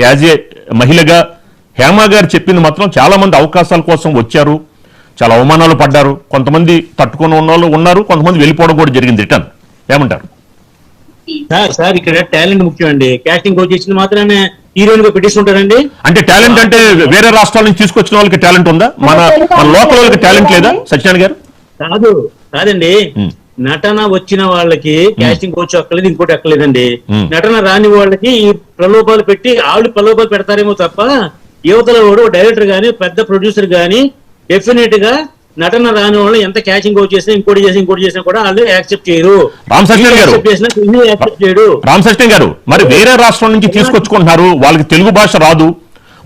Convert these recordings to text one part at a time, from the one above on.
As a మహిళగా హేమ గారు చెప్పింది మాత్రం చాలా మంది అవకాశాల కోసం వచ్చారు, చాలా అవమానాలు పడ్డారు, కొంతమంది తట్టుకుని ఉన్న వాళ్ళు ఉన్నారు, కొంతమంది వెళ్ళిపోవడం కూడా జరిగింది రిటర్న్. ఏమంటారు సార్? ఇక్కడ టాలెంట్ ముఖ్యం అండి. కాస్టింగ్ కోచ్ ఇచ్చిన మాత్రమే హీరోయిన్ గా పెట్టిస్తుంటారండి. అంటే టాలెంట్ అంటే వేరే రాష్ట్రాల నుంచి తీసుకొచ్చిన వాళ్ళకి టాలెంట్ ఉందా? మన లోకల్ వాళ్ళకి టాలెంట్ లేదా సత్యనారాయణ గారు? కాదండి, నటన వచ్చిన వాళ్ళకి కాస్టింగ్ కోచ్ అక్కలేదు, ఇంకోటి అక్కలేదండి. నటన రాని వాళ్ళకి ఈ ప్రలోభాలు పెట్టి ఆవిడ ప్రలోభాలు పెడతారేమో తప్ప యువతల వాడు డైరెక్టర్ గాని పెద్ద ప్రొడ్యూసర్ గాని డెఫినెట్ గా నటన రాని వాళ్ళు ఎంత క్యాచింగ్ కోచ్ చేసినా ఇంకోటి చేసినా కూడా వాళ్ళు యాక్సెప్ట్ చేయరు. రామ్ సత్యనారాయణ గారు మరి వేరే రాష్ట్రం నుంచి తీసుకొచ్చుకుంటున్నారు, వాళ్ళకి తెలుగు భాష రాదు,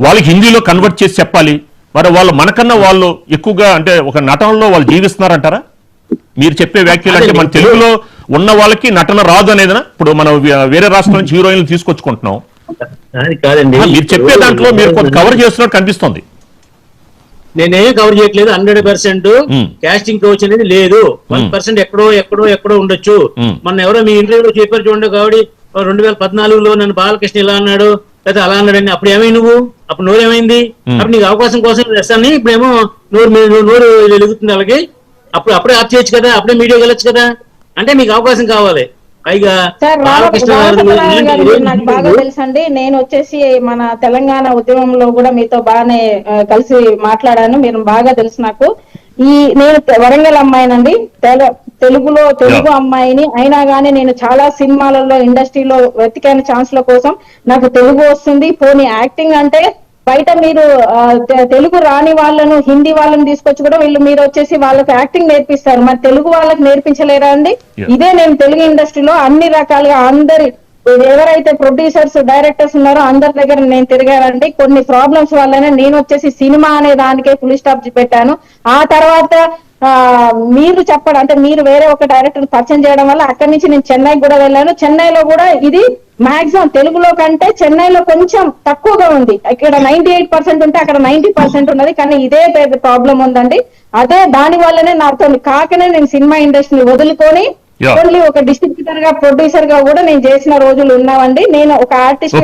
వాళ్ళకి హిందీలో కన్వర్ట్ చేసి చెప్పాలి, మరి వాళ్ళు మనకన్నా వాళ్ళు ఎక్కువగా అంటే ఒక నటనలో వాళ్ళు జీవిస్తున్నారంటారా? మీరు చెప్పే వ్యాఖ్యలు అంటే మన తెలుగులో ఉన్న వాళ్ళకి నటన రాదు అనేదనా? ఇప్పుడు మనం వేరే రాష్ట్రం నుంచి హీరోయిన్లు తీసుకొచ్చుకుంటున్నాం, కాదండి మీరు చెప్పే దాంట్లో మీరు కొంత కవర్ చేస్తున్నట్టు కనిపిస్తుంది. నేనేం కవర్ చేయట్లేదు. 100% కాస్టింగ్ కోచ్ అనేది లేదు. 1% ఎక్కడో ఉండొచ్చు. మొన్న ఎవరో మీ ఇంటర్వ్యూలో చెప్పారు చూడండి, కావడి 2014లో నన్ను బాలకృష్ణ ఇలా అన్నాడు లేదా అలా అన్నాడని. అప్పుడు ఏమైంది నువ్వు? అప్పుడు నోరేమైంది? అప్పుడు నీకు అవకాశం కోసం వేస్తాను, ఇప్పుడేమో నోరు వెలుగుతుంది అలాగే. అప్పుడే ఆప్ చేయొచ్చు కదా, అప్పుడే మీడియాకి వెళ్ళొచ్చు కదా. అంటే మీకు అవకాశం కావాలి. పైగా నాకు బాగా తెలుసండి. నేను వచ్చేసి మన తెలంగాణ ఉద్యమంలో కూడా మీతో బాగానే కలిసి మాట్లాడాను, మీరు బాగా తెలుసు నాకు. నేను వరంగల్ అమ్మాయినండి, తెలుగు అమ్మాయిని. అయినా గానీ నేను చాలా సినిమాలలో ఇండస్ట్రీలో వెతికాను ఛాన్స్ల కోసం. నాకు తెలుగు వస్తుంది. పోనీ యాక్టింగ్ అంటే బయట మీరు తెలుగు రాని వాళ్ళను హిందీ వాళ్ళని తీసుకొచ్చి కూడా మీరు వచ్చేసి వాళ్ళకి యాక్టింగ్ నేర్పిస్తారు, మరి తెలుగు వాళ్ళకి నేర్పించలేరా అండి? ఇదే నేను తెలుగు ఇండస్ట్రీలో అన్ని రకాలుగా అందరి ఎవరైతే ప్రొడ్యూసర్స్ డైరెక్టర్స్ ఉన్నారో అందరి దగ్గర నేను తిరిగానండి. కొన్ని ప్రాబ్లమ్స్ వల్లనే నేను వచ్చేసి సినిమా అనే దానికే ఫుల్ స్టాప్ పెట్టాను. ఆ తర్వాత మీరు చెప్పడం అంటే మీరు వేరే ఒక డైరెక్టర్ పరిచయం చేయడం వల్ల అక్కడి నుంచి నేను చెన్నైకి కూడా వెళ్ళాను. చెన్నైలో కూడా ఇది మాక్సిమం తెలుగులో కంటే చెన్నైలో కొంచెం తక్కువగా ఉంది. ఇక్కడ 98% ఉంటే అక్కడ 90% ఉన్నది. కానీ ఇదే పెద్ద ప్రాబ్లం ఉందండి. అదే దాని వల్లనే నాతో కాకనే నేను సినిమా ఇండస్ట్రీని వదులుకొని ఓన్లీ ఒక డిస్ట్రిబ్యూటర్ గా ప్రొడ్యూసర్ గా కూడా నేను చేసిన రోజులు ఉన్నామండి. నేను ఒక ఆర్టిస్ట్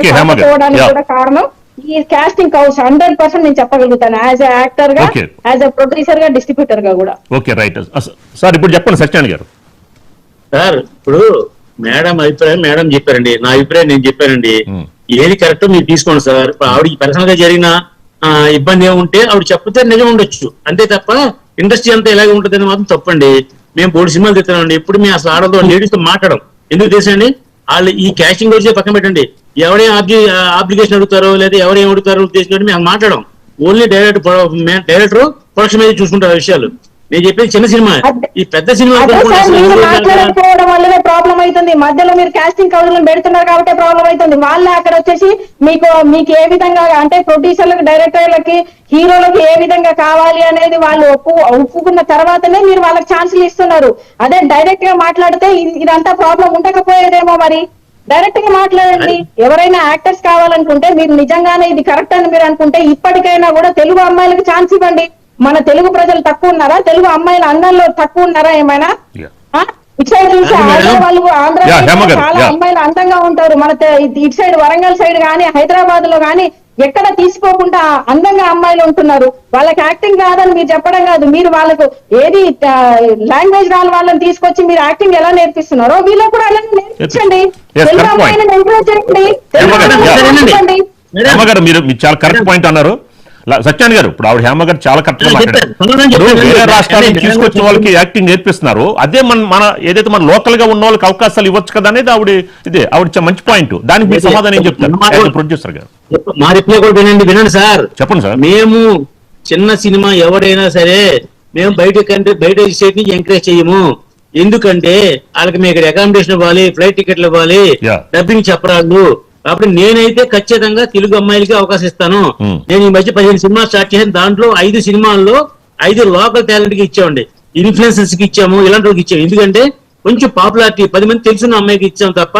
పోవడానికి కూడా కారణం ఈ కాస్టింగ్ కౌచ్ 100% నేను చెప్పగలుగుతాను. యాజ్ ఎ యాక్టర్ గా, యాజ్ ఎ ప్రొడ్యూసర్ గా, డిస్ట్రిబ్యూటర్ గా కూడా. Okay right sir. ఇప్పుడు చెప్పండి సత్యనారాయణ గారు. సార్ ఇప్పుడు మేడం అభిప్రాయం మేడం చెప్పారండి, నా అభిప్రాయం నేను చెప్పానండి. ఏది కరెక్ట్ మీరు తీసుకోండి సార్. ఇప్పుడు ఆవిడకి పర్సనల్ గా జరిగిన ఇబ్బంది ఏముంటే ఆవిడ చెప్తే నిజం ఉండొచ్చు, అంతే తప్ప ఇండస్ట్రీ అంతా ఇలాగే ఉంటుందని మాత్రం తప్పండి. మేము 3 సినిమాలు తెస్తామండి. ఇప్పుడు మేము అసలు ఆడతో లేడీస్ తో మాట్లాడడం ఎందుకు తెలుసండి? వాళ్ళు ఈ క్యాస్టింగ్ వచ్చి పక్కన పెట్టండి, ఎవరేం అప్లికేషన్ అడుగుతారో లేదా ఎవరేం అడుగుతారో ఉద్దేశించి మేము మాట్లాడడం. ఓన్లీ డైరెక్టర్ ప్రొడక్షన్ మీద చూసుకుంటారు ఆ విషయాలు. నేను చెప్పేది చిన్న సినిమా, ఈ పెద్ద సినిమా మాట్లాడకపోవడం వల్లనే ప్రాబ్లం అవుతుంది. మధ్యలో మీరు కాస్టింగ్ కౌన్సిల్ పెడుతున్నారు కాబట్టి ప్రాబ్లం అవుతుంది. వాళ్ళే అక్కడ వచ్చేసి మీకు ఏ విధంగా అంటే ప్రొడ్యూసర్లకు, డైరెక్టర్లకి, హీరోలకు ఏ విధంగా కావాలి అనేది వాళ్ళు ఒప్పుకున్న తర్వాతనే మీరు వాళ్ళకి ఛాన్సులు ఇస్తున్నారు. అదే డైరెక్ట్ గా మాట్లాడితే ఇదంతా ప్రాబ్లం ఉండకపోయేదేమో. మరి డైరెక్ట్ గా మాట్లాడండి. ఎవరైనా యాక్టర్స్ కావాలనుకుంటే మీరు నిజంగానే ఇది కరెక్ట్ అని మీరు అనుకుంటే ఇప్పటికైనా కూడా తెలుగు అమ్మాయిలకు ఛాన్స్ ఇవ్వండి. మన తెలుగు ప్రజలు తక్కువ ఉన్నారా? తెలుగు అమ్మాయిల అందంలో తక్కువ ఉన్నారా ఏమైనా? ఇటు సైడ్ చూసి ఆంధ్ర వాళ్ళు చాలా అమ్మాయిలు అందంగా ఉంటారు. మన ఇటు సైడ్ వరంగల్ సైడ్ గానీ, హైదరాబాద్ లో గానీ ఎక్కడ తీసుకోకుండా అందంగా అమ్మాయిలు ఉంటున్నారు. వాళ్ళకి యాక్టింగ్ కాదని మీరు చెప్పడం కాదు, మీరు వాళ్ళకు ఏది లాంగ్వేజ్ రాని వాళ్ళని తీసుకొచ్చి మీరు యాక్టింగ్ ఎలా నేర్పిస్తున్నారో వీళ్ళకి కూడా అలా నేర్పించండి. తెలుగు అమ్మాయిని ఎంకరేజ్ చేయండి. మీరు చాలా కరెక్ట్ పాయింట్ అన్నారు సత్యాన్ గారు. ఇప్పుడు ఆవిడ హేమ గారు చాలా కరెక్ట్ గా మాట్లాడారు. వేరే రాష్ట్రాల నుంచి తీసుకొచ్చిన వాళ్ళకి యాక్టింగ్ నేర్పిస్తున్నారు, అదే మన ఏదైతే మన లోకల్ గా ఉన్న వాళ్ళకి అవకాశాలు ఇవ్వచ్చు కదా అనేది ఆవిడ మంచి పాయింట్. దానికి మీరు సమాధానం ఏం చెప్తారు ప్రొడ్యూసర్ గారు? మా రిప్లై కూడా వినండి సార్. చెప్పండి సార్. మేము చిన్న సినిమా ఎవరైనా సరే మేము బయట స్టేట్ నుంచి ఎంకరేజ్ చేయము. ఎందుకంటే వాళ్ళకి మేము ఇక్కడ అకామిడేషన్ ఇవ్వాలి, ఫ్లైట్ టికెట్లు ఇవ్వాలి, డబ్బింగ్ చెప్పరాళ్ళు. కాబట్టి నేనైతే ఖచ్చితంగా తెలుగు అమ్మాయిలకి అవకాశం ఇస్తాను. నేను ఈ మధ్య 15 సినిమాలు స్టార్ట్ చేశాను. దాంట్లో 5 సినిమాల్లో 5 లోకల్ టాలెంట్ కి ఇచ్చామండి, ఇన్ఫ్లుయెన్సర్స్ కి ఇచ్చాము, ఇలాంటి వాళ్ళకి ఇచ్చాము. ఎందుకంటే కొంచెం పాపులారిటీ 10 మంది తెలిసిన అమ్మాయికి ఇచ్చాం తప్ప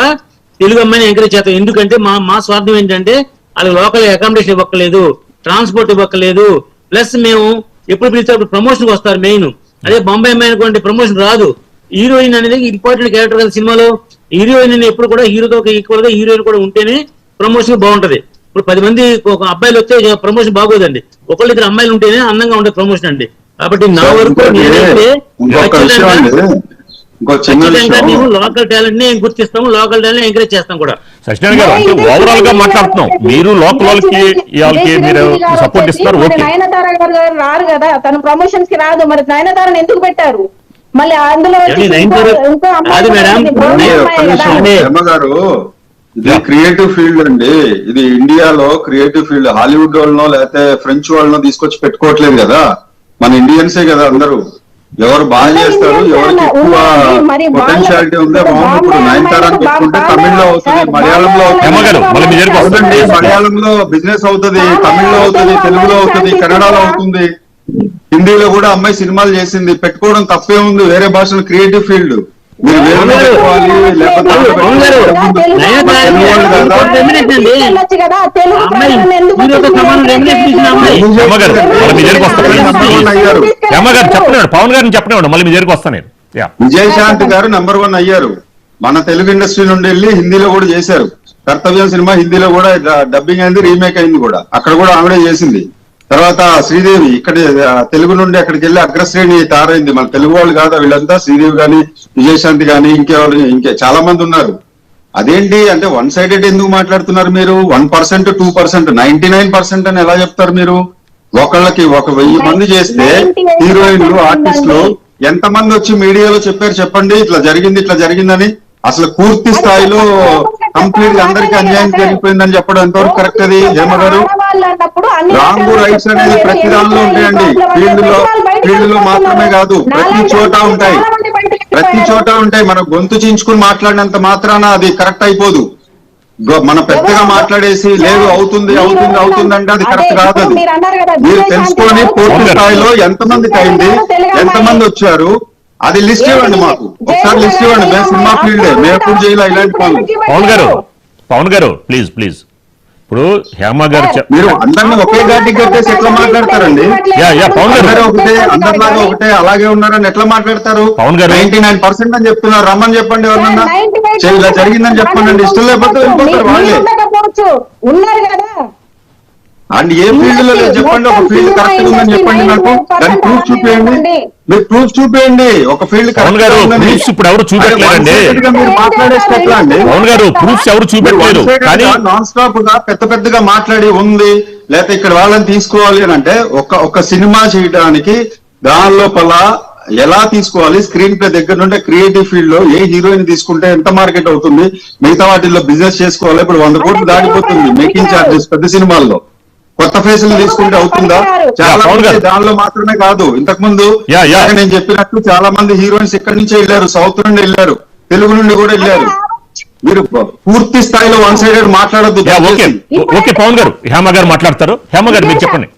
తెలుగు అమ్మాయిని ఎంకరేజ్ చేస్తాం. ఎందుకంటే మా స్వార్థం ఏంటంటే వాళ్ళకి లోకల్ అకామిడేషన్ ఇవ్వక్కలేదు, ట్రాన్స్పోర్ట్ ఇవ్వక్కలేదు. ప్లస్ మేము ఎప్పుడు పిలిస్తే అప్పుడు ప్రమోషన్ వస్తారు మెయిన్. అదే బొంబాయి అమ్మాయి అనుకోండి ప్రమోషన్ రాదు. హీరోయిన్ అనేది ఇంపార్టెంట్ క్యారెక్టర్ కదా సినిమాలో. హీరోయిన్ ఎప్పుడు కూడా హీరోతో ఈక్వల్ గా హీరోయిన్ కూడా ఉంటేనే ప్రమోషన్ బాగుంటది. ఇప్పుడు 10 మంది ఒక అబ్బాయిలు వస్తే ప్రమోషన్ బాగోదండి, ఒకళ్ళు ఇద్దరు అమ్మాయిలు ఉంటేనే అందంగా ఉండే ప్రమోషన్ అండి. కాబట్టి నా వరకు నేనైతే మేము లోకల్ టాలెంట్ ని గుర్తిస్తాము, లోకల్ టాలెంట్ ఎంకరేజ్ చేస్తాం కూడా. సత్యనారాయణ గారు అంటే ఓవరాల్ గా మాట్లాడుతున్నాం, మీరు లోకల్ వాళ్ళకి మీరు సపోర్ట్ ఇస్తున్నారు. ఓకే, నయనతార గారు రారు కదా, తన ప్రమోషన్స్ కి రాదు, మరి నయనతారని ఎందుకు పెట్టారు? మళ్ళీ అందులో గారు ఇది క్రియేటివ్ ఫీల్డ్ అండి, ఇది ఇండియాలో క్రియేటివ్ ఫీల్డ్. హాలీవుడ్ వాళ్ళనో లేకపోతే ఫ్రెంచ్ వాళ్ళనో తీసుకొచ్చి పెట్టుకోవట్లేదు కదా, మన ఇండియన్సే కదా అందరూ. ఎవరు బాగా చేస్తారు, ఎవరికి ఎక్కువ పొటెన్షియాలిటీ ఉందో బాగుంది. ఇప్పుడు నయనతారాన్ని పెట్టుకుంటే తమిళ్లో అవుతుంది, మలయాళంలో అవుతుంది, మలయాళంలో బిజినెస్ అవుతుంది, తమిళ్లో అవుతుంది, తెలుగులో అవుతుంది, కన్నడలో అవుతుంది, హిందీలో కూడా అమ్మాయి సినిమాలు చేసింది. పెట్టుకోవడం తప్పే ఉంది, వేరే భాషలో క్రియేటివ్ ఫీల్డ్. మీరు వేరే పెట్టుకోవాలి లేకపోతే పవన్ గారిని చెప్పనివ్వండి, మళ్ళీ మీ దగ్గరికి వస్తాను. విజయశాంతి గారు నెంబర్ 1 అయ్యారు. మన తెలుగు ఇండస్ట్రీ నుండి వెళ్ళి హిందీలో కూడా చేశారు. కర్తవ్యం సినిమా హిందీలో కూడా డబ్బింగ్ అయింది, రీమేక్ అయింది కూడా, అక్కడ కూడా ఆవిడే చేసింది. తర్వాత శ్రీదేవి ఇక్కడ తెలుగు నుండి అక్కడికి వెళ్ళి అగ్రశ్రేణి తారైంది. మన తెలుగు వాళ్ళు కాదా వీళ్ళంతా, శ్రీదేవి గాని విజయశాంతి గాని ఇంకే చాలా మంది ఉన్నారు. అదేంటి అంటే వన్ సైడెడ్ ఎందుకు మాట్లాడుతున్నారు మీరు? 1%, 2%, 99% అని ఎలా చెప్తారు మీరు? ఒకళ్ళకి 1000 మంది చేస్తే హీరోయిన్లు, ఆర్టిస్టులు ఎంతమంది వచ్చి మీడియాలో చెప్పారు చెప్పండి, ఇట్లా జరిగిందని? అసలు పూర్తి స్థాయిలో కంప్లీట్ గా అందరికీ అన్యాయం జరిగిపోయిందని చెప్పడం ఎంతవరకు కరెక్ట్? అది హేమ గారు, రాంగ్ రైట్స్ అనేది ప్రతి దానిలో ఉంటాయండి. ఫీల్డ్ లో మాత్రమే కాదు, ప్రతి చోట ఉంటాయి. మనం గొంతు చించుకుని మాట్లాడినంత మాత్రాన అది కరెక్ట్ అయిపోదు. మనం పెద్దగా మాట్లాడేసి లేదు అవుతుంది అంటే అది కరెక్ట్ కాదు. అది మీరు తెలుసుకొని పూర్తి స్థాయిలో ఎంతమందికి అయింది, ఎంతమంది వచ్చారు, అది లిస్ట్ ఇవ్వండి మాకు, ఒకసారి లిస్ట్ ఇవ్వండి. మేము సినిమా ఫీల్డ్, మేము ఎప్పుడు చేయాలి ఇలాంటి పనులు. పవన్ గారు ప్లీజ్ ఇప్పుడు హేమ గారు మీరు అందరినీ ఒకే ఘాటి కట్టేసి ఎట్లా మాట్లాడతారండి? అందరిలాగా ఒకటే అలాగే ఉన్నారని ఎట్లా మాట్లాడతారు? 99% అని చెప్తున్నారు. రమ్మని చెప్పండి, ఎవరన్నా ఇలా జరిగిందని చెప్పండి. ఇష్టం లేకపోతే వెళ్ళిపోతారు వాళ్ళే. అండ్ ఏ ఫీల్డ్ లో లేదు చెప్పండి, ఒక ఫీల్డ్ కరెక్ట్ ఉందని చెప్పండి నాకు, దాని ప్రూఫ్ చూపించండి. మీరు ప్రూఫ్ చూపించండి, ఒక ఫీల్డ్ కరెక్ట్. ఇప్పుడు ఎవరు చూపెట్టలేదండి, మీరు మాట్లాడేస్తే ఎట్లా అండి? ప్రూఫ్స్ ఎవరు చూపెట్టలేదు. నాన్ స్టాప్ గా పెద్దగా మాట్లాడి ఉంది, లేకపోతే ఇక్కడ వాళ్ళని తీసుకోవాలి అని అంటే ఒక సినిమా చేయడానికి దాని లోపల ఎలా తీసుకోవాలి, స్క్రీన్ ప్లే దగ్గర నుండి క్రియేటివ్ ఫీల్డ్ లో ఏ హీరోయిన్ తీసుకుంటే ఎంత మార్కెట్ అవుతుంది, మిగతా వాటిల్లో బిజినెస్ చేసుకోవాలి. ఇప్పుడు 100 కోట్లు దాటిపోతుంది మేకింగ్ ఛార్జెస్ పెద్ద సినిమాల్లో. కొత్త ఫేసులు తీసుకుంటే అవుతుందా? చాలా మంది దానిలో మాత్రమే కాదు, ఇంతకు ముందు నేను చెప్పినట్టు చాలా మంది హీరోయిన్స్ ఇక్కడి నుంచే వెళ్ళారు, సౌత్ నుండి వెళ్ళారు, తెలుగు నుండి కూడా వెళ్ళారు. మీరు పూర్తి స్థాయిలో వన్ సైడెడ్ మాట్లాడద్దు. ఓకే పవన్ గారు, హేమ గారు మాట్లాడతారు. హేమ గారు మీరు చెప్పండి.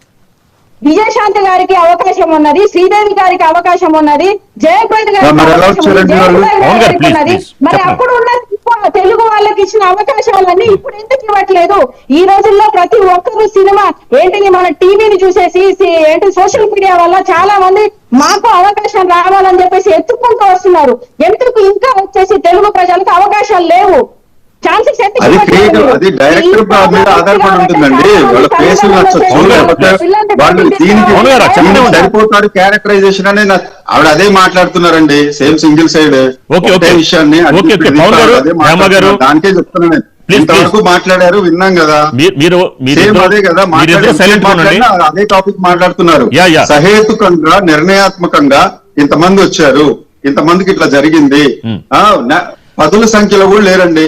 విజయశాంతి గారికి అవకాశం ఉన్నది, శ్రీదేవి గారికి అవకాశం ఉన్నది, జయప్రద గారికి ఉన్నది. మరి అప్పుడు ఉన్న తెలుగు వాళ్ళకి ఇచ్చిన అవకాశాలన్నీ ఇప్పుడు ఎందుకు ఇవ్వట్లేదు? ఈ రోజుల్లో ప్రతి ఒక్కరు సినిమా ఏంటి, మన టీవీని చూసేసి ఏంటి సోషల్ మీడియా వల్ల చాలా మంది మాకు అవకాశం రావాలని చెప్పేసి ఎత్తుకుంటూ వస్తున్నారు. ఎందుకు ఇంకా వచ్చేసి తెలుగు ప్రజలకు అవకాశాలు లేవు? అది క్రియేటివ్, అది డైరెక్టర్ మీద ఆధారపడి ఉంటుందండి. వాళ్ళ ఫేసులు నచ్చచ్చు, లేకపోతే వాళ్ళు దీనికి సరిపోతారు క్యారెక్టరైజేషన్ అని ఆవిడ అదే మాట్లాడుతున్నారండి. సేమ్ సింగిల్ సైడ్ విషయాన్ని దానికే చెప్తున్నాను నేను. ఇంతవరకు మాట్లాడారు, విన్నాం కదా, సేమ్ అదే కదా మాట్లాడారు, అదే టాపిక్ మాట్లాడుతున్నారు. సహేతుకంగా నిర్ణయాత్మకంగా ఇంతమంది వచ్చారు, ఇంతమందికి ఇట్లా జరిగింది, పదుల సంఖ్యలో కూడా లేరండి.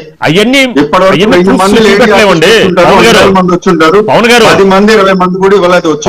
ఇప్పటివరకు 1000 మంది వచ్చుంటారు, 10 మంది 20 మంది కూడా ఇవ్వలేదు వచ్చి.